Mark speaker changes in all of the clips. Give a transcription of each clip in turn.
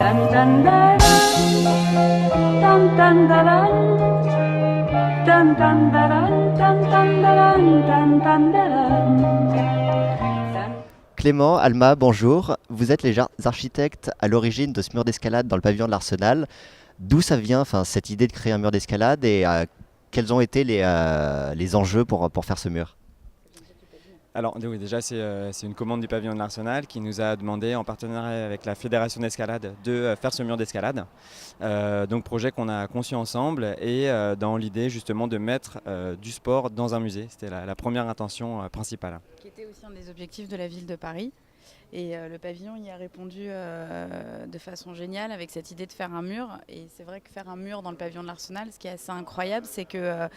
Speaker 1: Dun dun da dun dun da dun dun da dun dun da dun dun da.
Speaker 2: Clément, Alma, bonjour. Vous êtes les architectes à l'origine de ce mur d'escalade dans le pavillon de l'Arsenal. D'où ça vient, enfin, cette idée de créer un mur d'escalade et quels ont été les enjeux pour faire ce mur?
Speaker 3: Alors oui, déjà c'est une commande du pavillon de l'Arsenal qui nous a demandé en partenariat avec la Fédération d'escalade de faire ce mur d'escalade. Donc projet qu'on a conçu ensemble et dans l'idée justement de mettre du sport dans un musée. C'était la première intention principale.
Speaker 4: Qui était aussi un des objectifs de la ville de Paris. Et le pavillon y a répondu de façon géniale avec cette idée de faire un mur. Et c'est vrai que faire un mur dans le pavillon de l'Arsenal, ce qui est assez incroyable, c'est que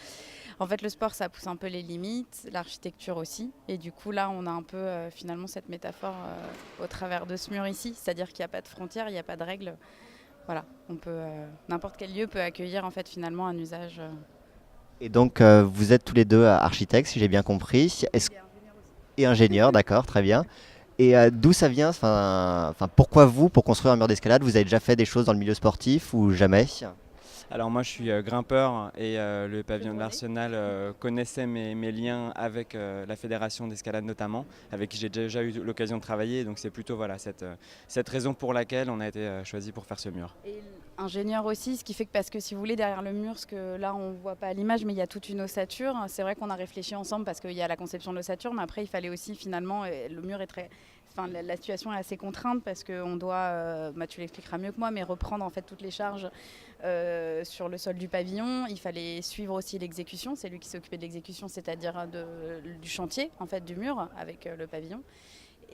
Speaker 4: en fait, le sport, ça pousse un peu les limites, l'architecture aussi. Et du coup, là, on a un peu finalement cette métaphore au travers de ce mur ici. C'est-à-dire qu'il n'y a pas de frontières, il n'y a pas de règles. Voilà, on peut, n'importe quel lieu peut accueillir en fait finalement un usage.
Speaker 2: Et donc, vous êtes tous les deux architectes, si j'ai bien compris, et ingénieurs, d'accord, très bien. Et d'où ça vient, enfin, pourquoi vous, pour construire un mur d'escalade, vous avez déjà fait des choses dans le milieu sportif ou jamais?
Speaker 3: Alors moi je suis grimpeur et le pavillon de l'Arsenal connaissait mes liens avec la fédération d'escalade notamment, avec qui j'ai déjà eu l'occasion de travailler. Donc c'est plutôt voilà, cette raison pour laquelle on a été choisi pour faire ce mur.
Speaker 4: Et ingénieur aussi, ce qui fait que parce que si vous voulez derrière le mur, ce que là on ne voit pas à l'image, mais il y a toute une ossature. C'est vrai qu'on a réfléchi ensemble parce qu'il y a la conception de l'ossature, mais après il fallait aussi finalement, le mur est très... Enfin, la situation est assez contrainte parce qu'on doit, tu l'expliqueras mieux que moi, mais reprendre en fait toutes les charges sur le sol du pavillon. Il fallait suivre aussi l'exécution, c'est lui qui s'est occupé de l'exécution, c'est-à-dire du chantier en fait du mur avec le pavillon.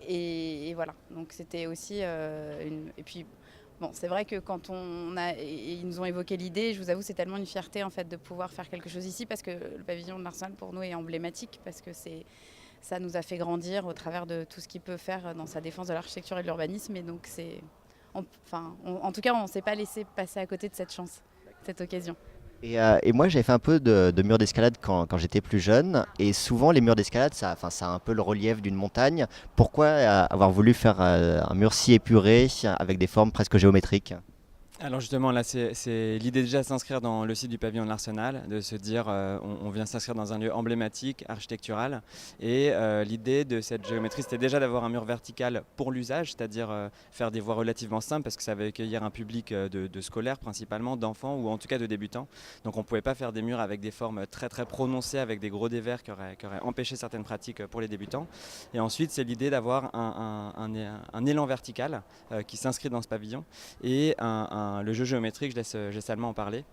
Speaker 4: Et voilà, donc c'était aussi une... Et puis bon, c'est vrai que quand ils nous ont évoqué l'idée, je vous avoue, c'est tellement une fierté en fait de pouvoir faire quelque chose ici parce que le pavillon de l'Arsenal pour nous est emblématique parce que ça nous a fait grandir au travers de tout ce qu'il peut faire dans sa défense de l'architecture et de l'urbanisme. Et donc en tout cas, on ne s'est pas laissé passer à côté de cette chance, cette occasion.
Speaker 2: Et moi, j'avais fait un peu de murs d'escalade quand j'étais plus jeune. Et souvent, les murs d'escalade, ça a un peu le relief d'une montagne. Pourquoi avoir voulu faire un mur si épuré, avec des formes presque géométriques?
Speaker 3: Alors justement là c'est l'idée déjà de s'inscrire dans le site du pavillon de l'Arsenal, de se dire on vient s'inscrire dans un lieu emblématique, architectural et l'idée de cette géométrie c'était déjà d'avoir un mur vertical pour l'usage, c'est-à-dire faire des voies relativement simples parce que ça va accueillir un public de scolaires principalement, d'enfants ou en tout cas de débutants. Donc on ne pouvait pas faire des murs avec des formes très très prononcées avec des gros dévers qui auraient empêché certaines pratiques pour les débutants. Et ensuite c'est l'idée d'avoir un élan vertical qui s'inscrit dans ce pavillon et le jeu géométrique, je laisse Alma en parler.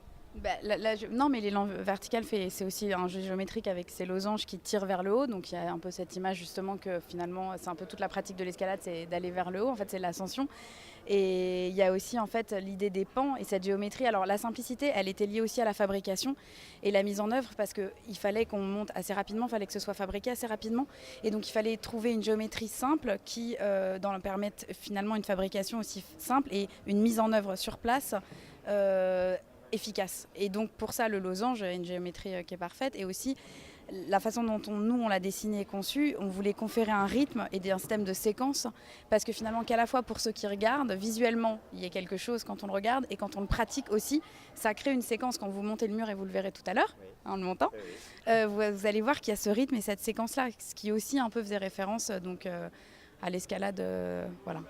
Speaker 4: Non, mais l'élan vertical, c'est aussi un jeu géométrique avec ces losanges qui tirent vers le haut. Donc il y a un peu cette image justement que finalement, c'est un peu toute la pratique de l'escalade, c'est d'aller vers le haut. En fait, c'est l'ascension. Et il y a aussi en fait l'idée des pans et cette géométrie. Alors la simplicité, elle était liée aussi à la fabrication et la mise en œuvre parce qu'il fallait qu'on monte assez rapidement, il fallait que ce soit fabriqué assez rapidement. Et donc il fallait trouver une géométrie simple qui permette finalement une fabrication aussi simple et une mise en œuvre sur place. Efficace. Et donc pour ça, le losange a une géométrie qui est parfaite et aussi la façon dont on l'a dessiné et conçu, on voulait conférer un rythme et un système de séquence parce que finalement qu'à la fois pour ceux qui regardent, visuellement, il y a quelque chose quand on le regarde et quand on le pratique aussi, ça crée une séquence quand vous montez le mur et vous le verrez tout à l'heure, en le montant. Vous allez voir qu'il y a ce rythme et cette séquence-là, ce qui aussi un peu faisait référence à l'escalade. Voilà.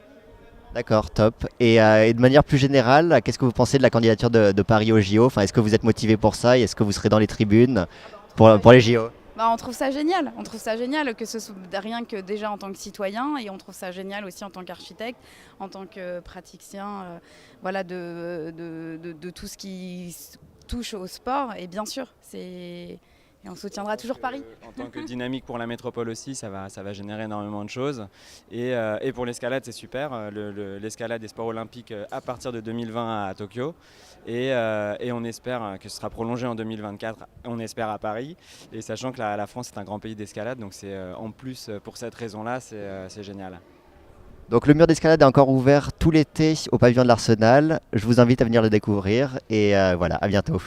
Speaker 2: D'accord, top. Et de manière plus générale, qu'est-ce que vous pensez de la candidature de Paris au JO? Enfin, est-ce que vous êtes motivé pour ça et est-ce que vous serez dans les tribunes pour les JO?
Speaker 4: On trouve ça génial. On trouve ça génial que ce soit rien que déjà en tant que citoyen et on trouve ça génial aussi en tant qu'architecte, en tant que praticien, voilà, de tout ce qui touche au sport. Et bien sûr, et on soutiendra toujours Paris.
Speaker 3: En tant que dynamique pour la métropole aussi, ça va générer énormément de choses. Et pour l'escalade, c'est super. L'escalade des sports olympiques à partir de 2020 à Tokyo. Et on espère que ce sera prolongé en 2024, on espère à Paris. Et sachant que la France est un grand pays d'escalade, donc c'est en plus pour cette raison-là, c'est génial.
Speaker 2: Donc le mur d'escalade est encore ouvert tout l'été au pavillon de l'Arsenal. Je vous invite à venir le découvrir et voilà, à bientôt.